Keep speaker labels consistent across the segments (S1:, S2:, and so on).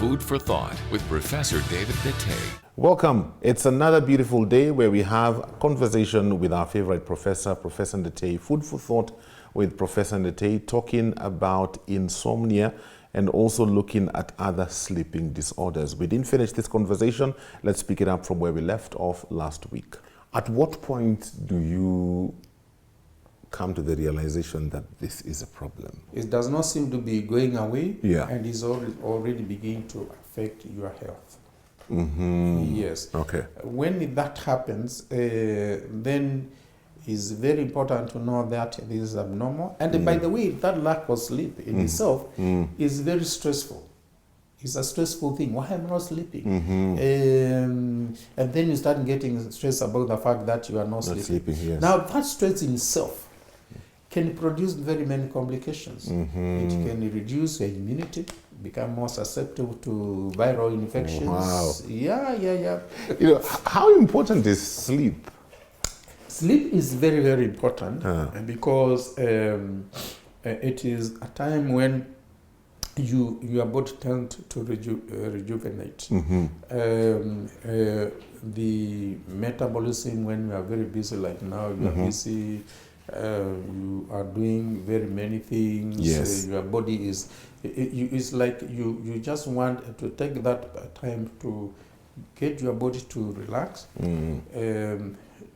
S1: Food for Thought with Professor David Bittet.
S2: Welcome. It's another beautiful day where we have a conversation with our favorite professor, Professor Ndete. Food for Thought with Professor Ndete, talking about insomnia and also looking at other sleeping disorders. We didn't finish this conversation. Let's pick it up from where we left off last week. At what point do you come to the realization that this is a problem?
S3: It does not seem to be going away,
S2: Yeah.
S3: and is already beginning to affect your health.
S2: Mm-hmm.
S3: Yes.
S2: Okay.
S3: When that happens, then it's very important to know that this is abnormal. And by the way, that lack of sleep in itself is very stressful. It's a stressful thing. Why am I not sleeping? And then you start getting stressed about the fact that you are not sleeping.
S2: Yes.
S3: Now, that stress in itself can produce very many complications. It can reduce your immunity, become more susceptible to viral infections.
S2: Wow.
S3: Yeah.
S2: You know, how important is sleep?
S3: Sleep is very, very important because it is a time when your body tends to rejuvenate. The metabolism, when you are very busy like now, you are busy, you are doing very many things.
S2: Yes.
S3: Your body is, it's like you just want to take that time to get your body to relax,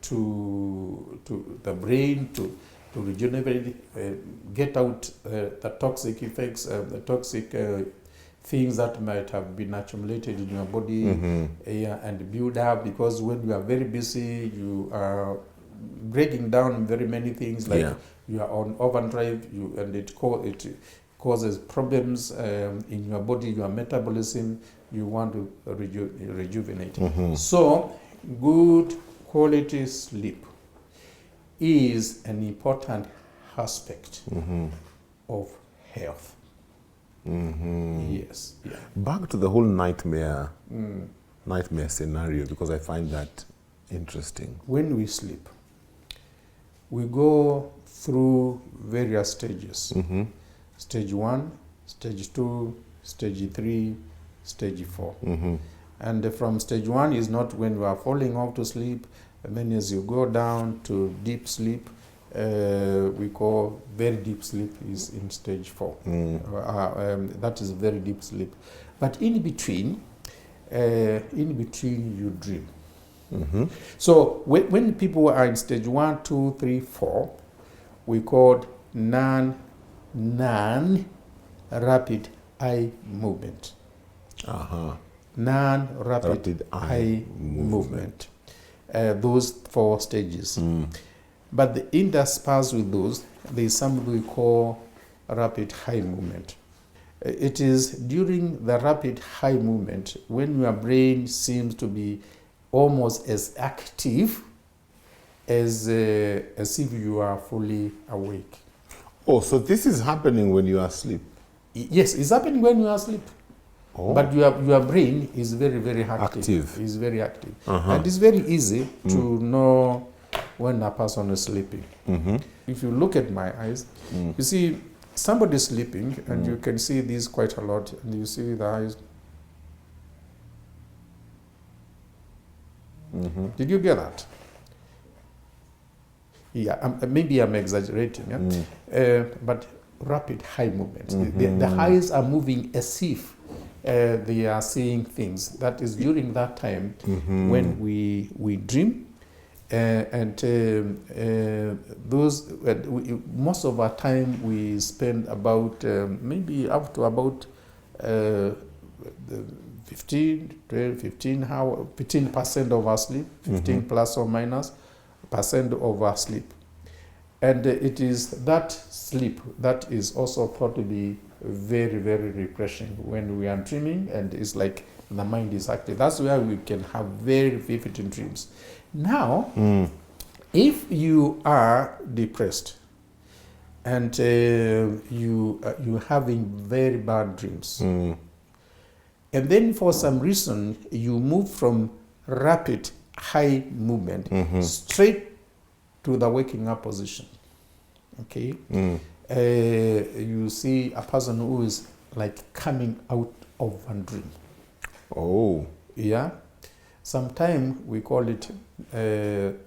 S3: to the brain to regenerate, get out the toxic effects, the toxic things that might have been accumulated in your body, and build up. Because when you are very busy, you are breaking down very many things, like you are on overdrive, and it causes problems in your body, your metabolism. You want to rejuvenate. So, good quality sleep is an important aspect of health. Yes. Yeah.
S2: Back to the whole nightmare scenario, because I find that interesting.
S3: When we sleep, we go through various stages. Stage 1, stage 2, stage 3, stage 4. And from stage 1 is not when you are falling off to sleep, and then as you go down to deep sleep, we call very deep sleep is in stage 4. That is very deep sleep. But in between you dream. So when people are in stage 1, 2, 3, 4, we call non-rapid eye movement. Non-rapid eye movement. Those 4 stages. But the interspersed with those, there is something we call rapid eye movement. It is during the rapid eye movement when your brain seems to be almost as active as if you are fully awake.
S2: Oh, so this is happening when you are asleep?
S3: Yes, it's happening when you are asleep.
S2: Oh.
S3: But your brain is very, very active. It's very active. And it's very easy to know when a person is sleeping. If you look at my eyes, you see somebody sleeping, and you can see this quite a lot, and you see the eyes. Did you get that? Yeah, maybe I'm exaggerating, but rapid eye movement. The eyes are moving as if they are seeing things. That is during that time when we dream, and those most of our time we spend about maybe up to about 15% of our sleep, 15 plus or minus % of our sleep. And it is that sleep that is also thought to be very, very refreshing when we are dreaming, and it's like the mind is active. That's where we can have very vivid dreams. Now, if you are depressed and you're having very bad dreams, and then for some reason you move from rapid eye movement straight to the waking up position, okay? You see a person who is like coming out of one dream.
S2: Oh.
S3: Yeah. Sometimes we call it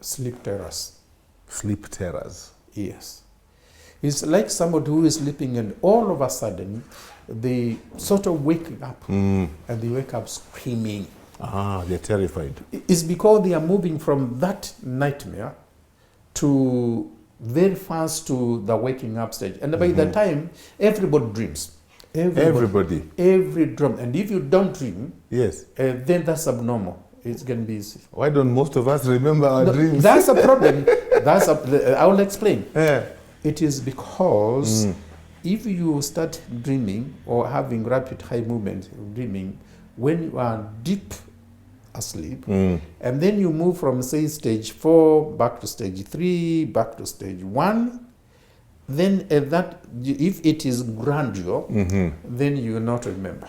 S3: sleep terrors.
S2: Sleep terrors.
S3: Yes. It's like somebody who is sleeping and all of a sudden they sort of wake up and they wake up screaming.
S2: Ah, they're terrified.
S3: It's because they are moving from that nightmare to very fast to the waking up stage. And by the time, everybody dreams.
S2: Everybody.
S3: Every dream. And if you don't dream,
S2: Yes.
S3: then that's abnormal. It's going to be easy.
S2: Why don't most of us remember our dreams?
S3: That's a problem. I will explain.
S2: Yeah.
S3: It is because if you start dreaming or having rapid high movement dreaming, when you are deep asleep, and then you move from, say, stage 4 back to stage 3, back to stage 1, then if it is gradual, then you will not remember.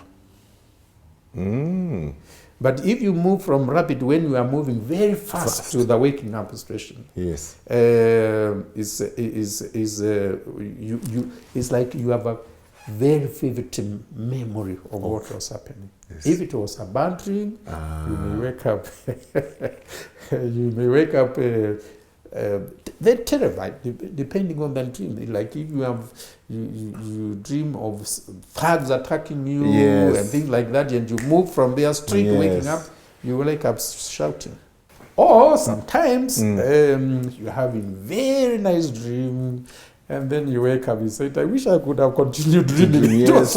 S3: But if you move from rapid, when you are moving very fast to the waking up station,
S2: Yes.
S3: it's like you have a very vivid memory of what was happening.
S2: Yes.
S3: If it was a bad dream, you may wake up. You may wake up. They're terrified, depending on the dream. Like if you dream of thugs attacking you and things like that, and you move from there straight waking up, you wake up shouting. Or sometimes you're having very nice dream, and then you wake up and say, I wish I could have continued dreaming.
S2: Yes.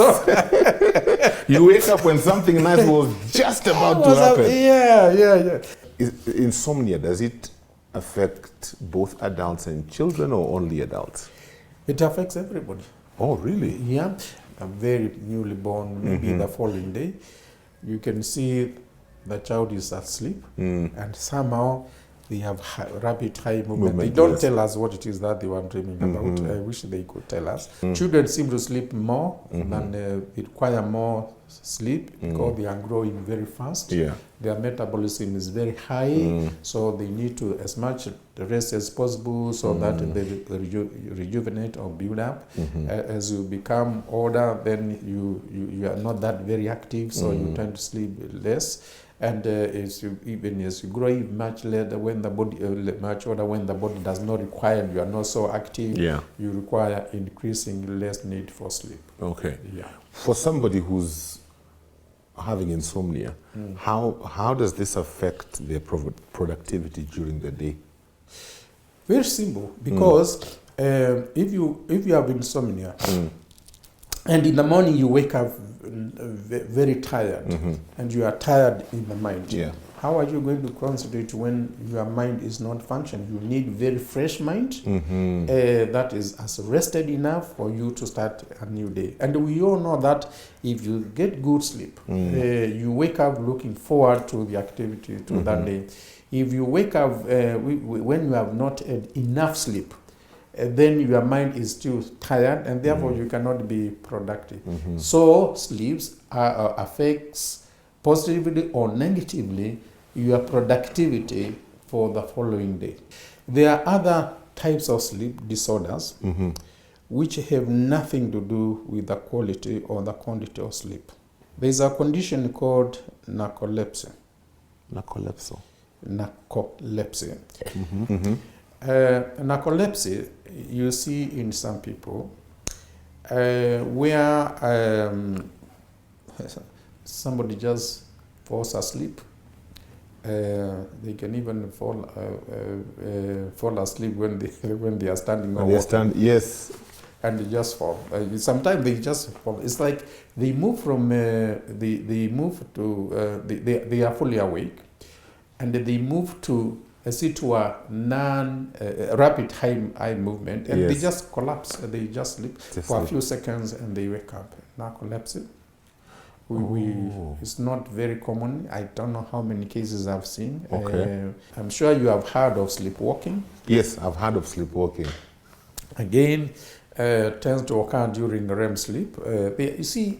S2: You wake up when something nice was just about to happen.
S3: Yeah.
S2: Insomnia, does it affect both adults and children or only adults?
S3: It affects everybody.
S2: Oh, really?
S3: Yeah. A very newly born, maybe the following day, you can see the child is asleep and somehow they have rapid high movement. They don't tell us what it is that they were dreaming about. I wish they could tell us. Children seem to sleep more than require more sleep because they are growing very fast.
S2: Yeah.
S3: Their metabolism is very high, so they need to as much rest as possible so that they rejuvenate or build up. As you become older, then you are not that very active, so you tend to sleep less. And as you grow much later, when the body much older, when the body does not require, you are not so active.
S2: Yeah.
S3: You require increasing less need for sleep.
S2: Okay.
S3: Yeah.
S2: For somebody who's having insomnia, how does this affect their productivity during the day?
S3: Very simple, because if you have insomnia, and in the morning you wake up very tired, and you are tired in the mind.
S2: Yeah.
S3: How are you going to concentrate when your mind is not functioning? You need very fresh mind that is as rested enough for you to start a new day. And we all know that if you get good sleep, you wake up looking forward to the activity to that day. If you wake up when you have not had enough sleep, then your mind is still tired, and therefore you cannot be productive. So sleeps affects positively or negatively your productivity for the following day. There are other types of sleep disorders which have nothing to do with the quality or the quantity of sleep. There is a condition called narcolepsy. Narcolepsy. Narcolepsy you see in some people where somebody just falls asleep. They can even fall asleep when they are standing or walking.
S2: Yes.
S3: And they just fall. Sometimes they just fall. It's like they move from they are fully awake, and they move to a rapid high movement, and they just collapse. They just sleep for a few seconds and they wake up. Narcolepsy. It's not very common. I don't know how many cases I've seen.
S2: Okay.
S3: I'm sure you have heard of sleepwalking.
S2: Yes, I've heard of sleepwalking.
S3: Again, tends to occur during REM sleep. You see,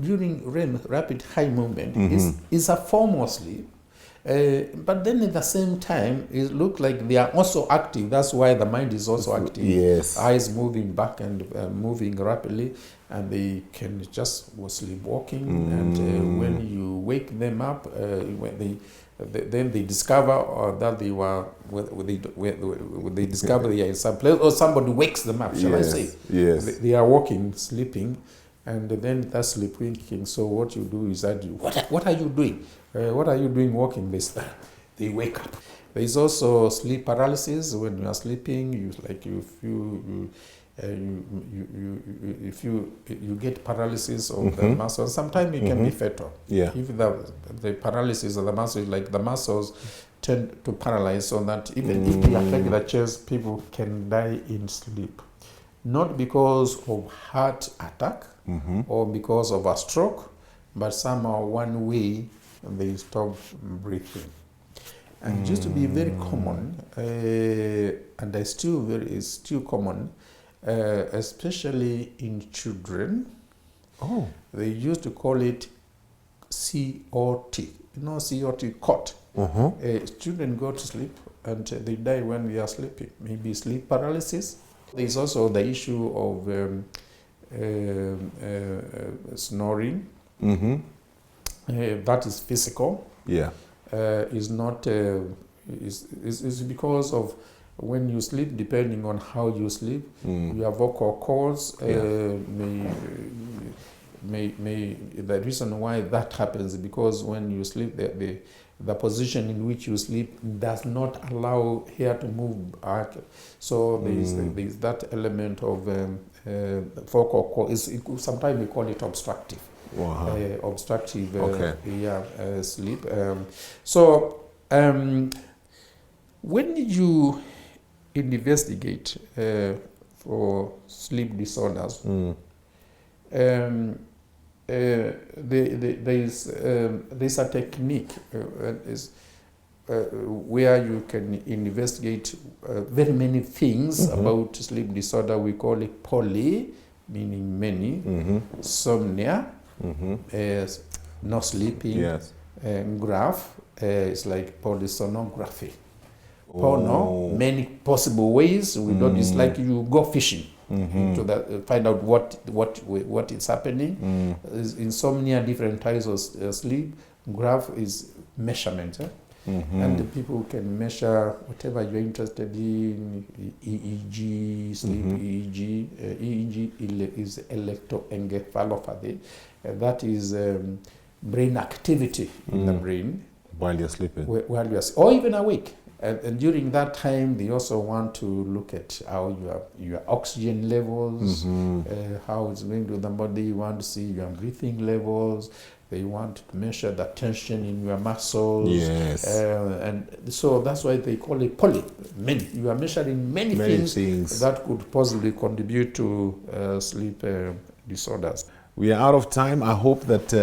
S3: during REM, rapid high movement is a form of sleep, But then at the same time, it looks like they are also active. That's why the mind is also active.
S2: Yes.
S3: Eyes moving back and moving rapidly, and they can just sleepwalking. And when you wake them up, then they discover that they discover they are in some place, or somebody wakes them up. Shall I say?
S2: Yes.
S3: They are walking, sleeping, and then that's sleepwalking. So what you do is that what are you doing? What are you doing walking this? They wake up. There is also sleep paralysis. When you are sleeping, you get paralysis of the muscles. Sometimes it can be fatal.
S2: Yeah.
S3: If the paralysis of the muscles, like the muscles tend to paralyze, so that even if they affect the chest, people can die in sleep. Not because of heart attack or because of a stroke, but somehow one way they stop breathing. And it used to be very common, and it's still common, especially in children.
S2: Oh.
S3: They used to call it COT. You know, COT, cot. Children go to sleep and they die when they are sleeping. Maybe sleep paralysis. There's also the issue of snoring. That is physical.
S2: Yeah.
S3: Is not is because of when you sleep, depending on how you sleep, your vocal cords may the reason why that happens is because when you sleep, the position in which you sleep does not allow hair to move back. So there's that element of vocal cord. Sometimes we call it obstructive.
S2: Wow.
S3: Obstructive sleep. When you investigate for sleep disorders, there's a technique where you can investigate very many things about sleep disorder. We call it poly, meaning many, insomnia, no sleeping,
S2: Yes.
S3: graph is like polysomnography. Porno, many possible ways. We don't. It's like you go fishing to find out what is happening. Insomnia, different types of sleep. Graph is measurement, and the people can measure whatever you're interested in. EEG, sleep EEG. EEG is electroencephalopathy. That is brain activity in the brain
S2: While you're sleeping.
S3: while you are, or even awake. And during that time, they also want to look at how your oxygen levels, how it's going to the body. You want to see your breathing levels. They want to measure the tension in your muscles.
S2: Yes.
S3: And so that's why they call it poly. Many. You are measuring many things that could possibly contribute to sleep disorders.
S2: We are out of time. I hope that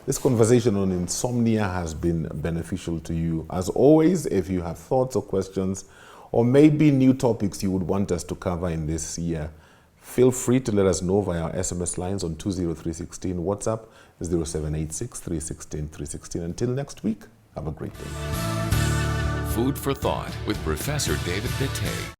S2: this conversation on insomnia has been beneficial to you. As always, if you have thoughts or questions, or maybe new topics you would want us to cover in this year, feel free to let us know via our SMS lines on 20316, WhatsApp 0786 316 316. Until next week, have a great day.
S1: Food for Thought with Professor David Bettay.